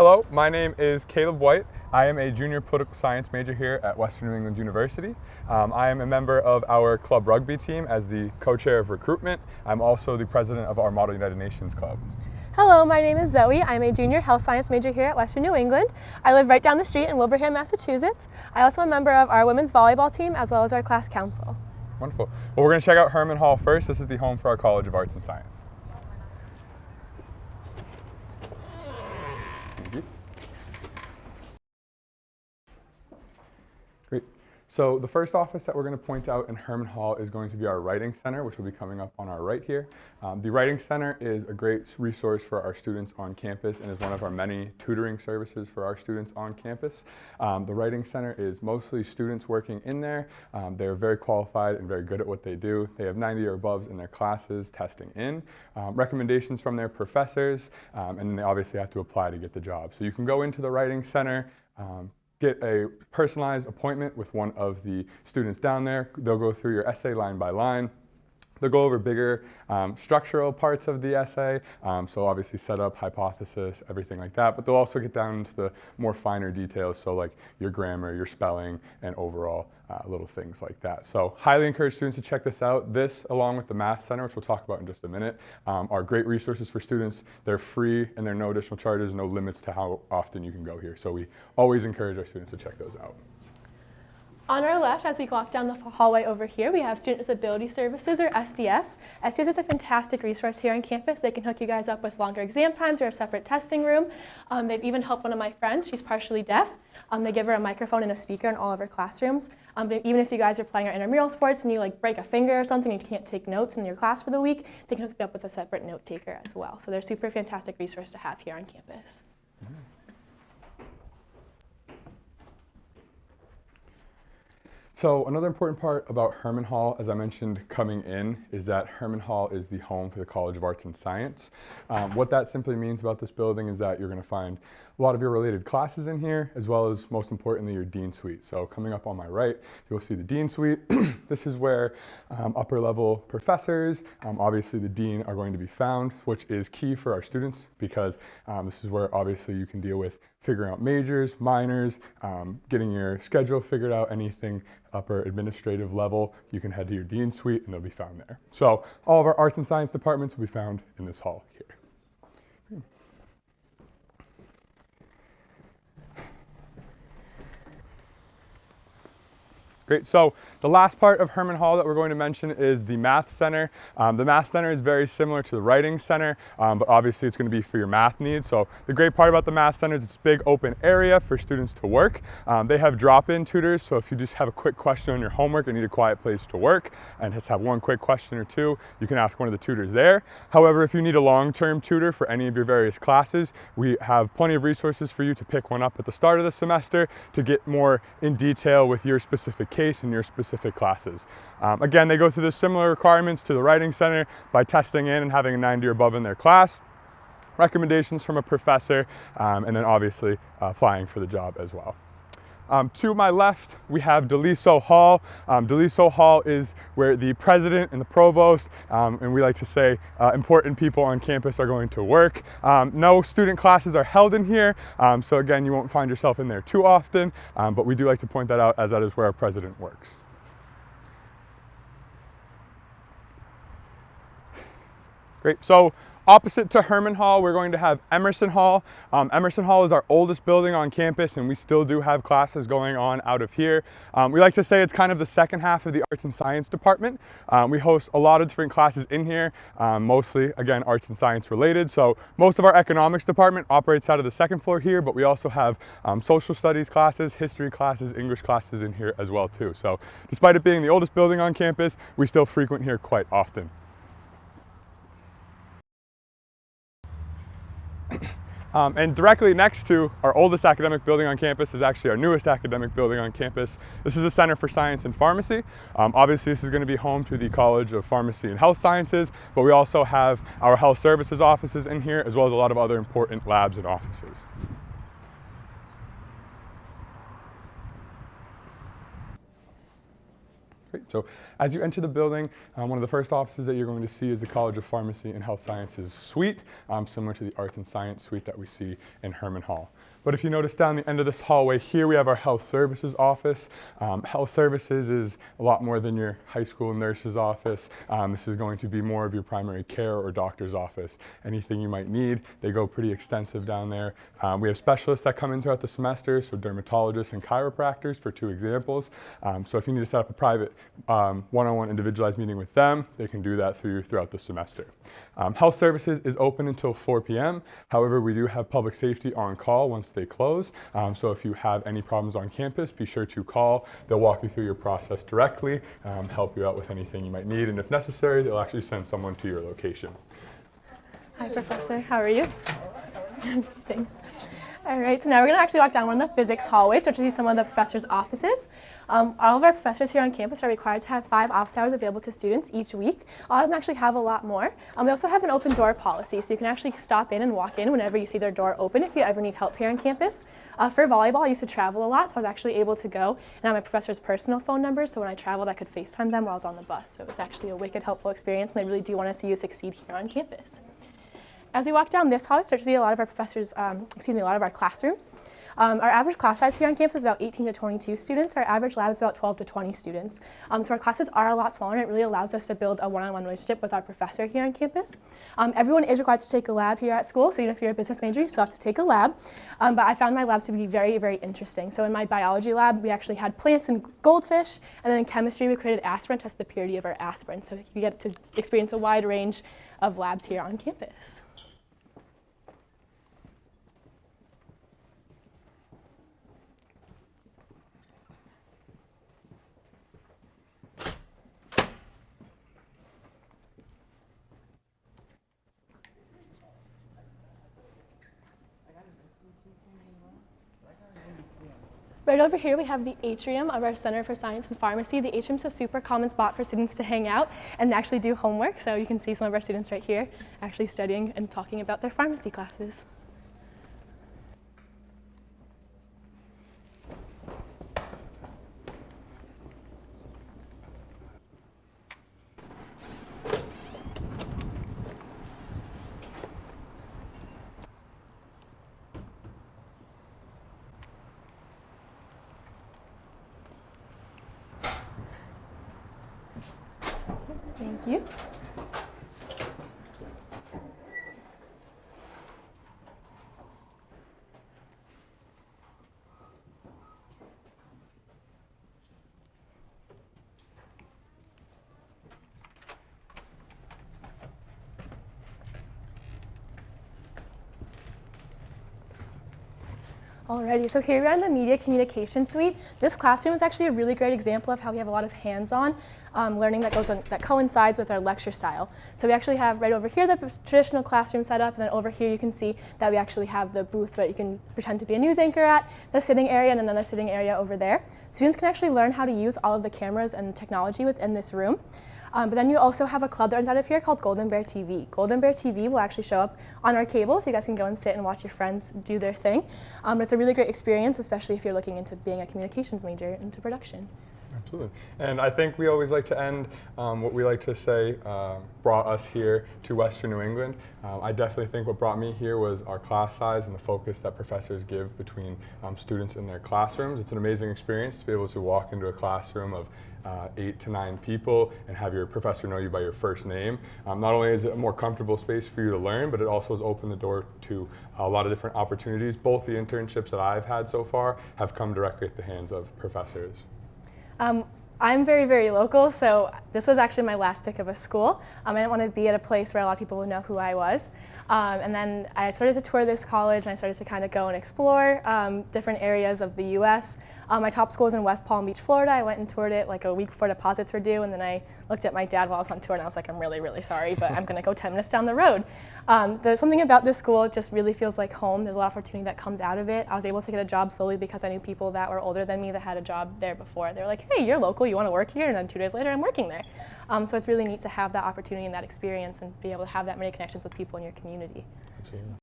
Hello, my name is Caleb White. I am a junior political science major here at Western New England University. I am a member of our club rugby team as the co-chair of recruitment. I'm also the president of our Model United Nations Club. Hello, my name is Zoe. I'm a junior health science major here at Western New England. I live right down the street in Wilbraham, Massachusetts. I also am a member of our women's volleyball team as well as our class council. Wonderful. Well, we're going to check out Herman Hall first. This is the home for our College of Arts and Science. Thank you. Great. So the first office that we're going to point out in Herman Hall is going to be our Writing Center, which will be coming up on our right here. The Writing Center is a great resource for our students on campus and is one of our many tutoring services for our students on campus. The Writing Center is mostly students working in there. They're very qualified and very good at what they do. They have 90 or above in their classes testing in, recommendations from their professors, and then they obviously have to apply to get the job. So you can go into the Writing Center, get a personalized appointment with one of the students down there. They'll go through your essay line by line. They'll go over bigger structural parts of the essay, so obviously setup, hypothesis, everything like that, but they'll also get down into the more finer details, so like your grammar, your spelling, and overall little things like that. So highly encourage students to check this out. This, along with the Math Center, which we'll talk about in just a minute, are great resources for students. They're free and there are no additional charges, no limits to how often you can go here. So we always encourage our students to check those out. On our left, as we walk down the hallway over here, we have Student Disability Services, or SDS. SDS is a fantastic resource here on campus. They can hook you guys up with longer exam times or a separate testing room. They've even helped one of my friends. She's partially deaf. They give her a microphone and a speaker in all of her classrooms. Even if you guys are playing our intramural sports and you break a finger or something and you can't take notes in your class for the week, they can hook you up with a separate note taker as well. So they're a super fantastic resource to have here on campus. So another important part about Herman Hall, as I mentioned coming in, is that Herman Hall is the home for the College of Arts and Science. What that simply means about this building is that you're going to find a lot of your related classes in here, as well as, most importantly, your Dean Suite. So coming up on my right, you'll see the Dean Suite. This is where upper level professors, obviously the Dean, are going to be found, which is key for our students because this is where obviously you can deal with figuring out majors, minors, getting your schedule figured out, anything upper administrative level, you can head to your Dean Suite and they'll be found there. So all of our arts and science departments will be found in this hall here. Great. So the last part of Herman Hall that we're going to mention is the Math Center. The Math Center is very similar to the Writing Center, but obviously it's going to be for your math needs. So the great part about the Math Center is it's a big open area for students to work. They have drop-in tutors, so if you just have a quick question on your homework and need a quiet place to work and just have one quick question or two, you can ask one of the tutors there. However, if you need a long-term tutor for any of your various classes, we have plenty of resources for you to pick one up at the start of the semester to get more in detail with your specific case in your specific classes. Again, they go through the similar requirements to the Writing Center by testing in and having a 90 or above in their class, recommendations from a professor, and then obviously applying for the job as well. To my left, we have DeLiso Hall. DeLiso Hall is where the president and the provost, and we like to say important people on campus are going to work. No student classes are held in here, so again, you won't find yourself in there too often, but we do like to point that out as that is where our president works. Great. So opposite to Herman Hall, we're going to have Emerson Hall. Emerson Hall is our oldest building on campus, and we still do have classes going on out of here. We like to say it's kind of the second half of the Arts and Science department. We host a lot of different classes in here, mostly, again, arts and science related. So most of our economics department operates out of the second floor here, but we also have social studies classes, history classes, English classes in here as well too. So despite it being the oldest building on campus, we still frequent here quite often. And directly next to our oldest academic building on campus is actually our newest academic building on campus. This is the Center for Science and Pharmacy. Obviously, this is going to be home to the College of Pharmacy and Health Sciences, but we also have our health services offices in here, as well as a lot of other important labs and offices. So as you enter the building, one of the first offices that you're going to see is the College of Pharmacy and Health Sciences suite, similar to the Arts and Science suite that we see in Herman Hall. But if you notice down the end of this hallway here, we have our health services office. Health services is a lot more than your high school nurse's office. This is going to be more of your primary care or doctor's office. Anything you might need, they go pretty extensive down there. We have specialists that come in throughout the semester, so dermatologists and chiropractors for 2 examples. So if you need to set up a private one-on-one individualized meeting with them, they can do that throughout the semester. Health services is open until 4 p.m. However, we do have public safety on call once they close. So if you have any problems on campus, be sure to call. They'll walk you through your process directly, help you out with anything you might need, and if necessary, they'll actually send someone to your location. Hi, Professor. How are you? Thanks. All right, so now we're going to actually walk down one of the physics hallways to see some of the professors' offices. All of our professors here on campus are required to have 5 office hours available to students each week. A lot of them actually have a lot more. They also have an open door policy, so you can actually stop in and walk in whenever you see their door open if you ever need help here on campus. For volleyball, I used to travel a lot, so I was actually able to go and have my professor's personal phone number, so when I traveled, I could FaceTime them while I was on the bus. So it was actually a wicked helpful experience, and they really do want to see you succeed here on campus. As we walk down this hall, we start to see a lot of our professors, a lot of our classrooms. Our average class size here on campus is about 18 to 22 students. Our average lab is about 12 to 20 students. So our classes are a lot smaller, and it really allows us to build a one-on-one relationship with our professor here on campus. Everyone is required to take a lab here at school, so even if you're a business major, you still have to take a lab. But I found my labs to be very, very interesting. So in my biology lab, we actually had plants and goldfish, and then in chemistry, we created aspirin to test the purity of our aspirin. So you get to experience a wide range of labs here on campus. Right over here we have the Atrium of our Center for Science and Pharmacy. The Atrium is a super common spot for students to hang out and actually do homework. So you can see some of our students right here actually studying and talking about their pharmacy classes. Thank you. Alrighty, so here we are in the Media Communication Suite. This classroom is actually a really great example of how we have a lot of hands-on learning that coincides with our lecture style. So we actually have right over here the traditional classroom setup, and then over here you can see that we actually have the booth that you can pretend to be a news anchor at, the sitting area, and then another sitting area over there. Students can actually learn how to use all of the cameras and technology within this room. But then you also have a club that runs out of here called Golden Bear TV. Golden Bear TV will actually show up on our cable, so you guys can go and sit and watch your friends do their thing. But it's a really great experience, especially if you're looking into being a communications major into production. Absolutely. And I think we always like to end what we like to say brought us here to Western New England. I definitely think what brought me here was our class size and the focus that professors give between students in their classrooms. It's an amazing experience to be able to walk into a classroom of 8 to 9 people and have your professor know you by your first name. Not only is it a more comfortable space for you to learn, but it also has opened the door to a lot of different opportunities. Both the internships that I've had so far have come directly at the hands of professors. I'm very, very local, so this was actually my last pick of a school. I didn't want to be at a place where a lot of people would know who I was. And then I started to tour this college, and I started to kind of go and explore different areas of the U.S. My top school is in West Palm Beach, Florida. I went and toured it like a week before deposits were due, and then I looked at my dad while I was on tour, and I was like, I'm really, really sorry, but I'm going to go 10 minutes down the road. There's something about this school, it just really feels like home. There's a lot of opportunity that comes out of it. I was able to get a job solely because I knew people that were older than me that had a job there before. They were like, hey, you're local, you want to work here? And then 2 days later, I'm working there. So it's really neat to have that opportunity and that experience and be able to have that many connections with people in your community. Absolutely.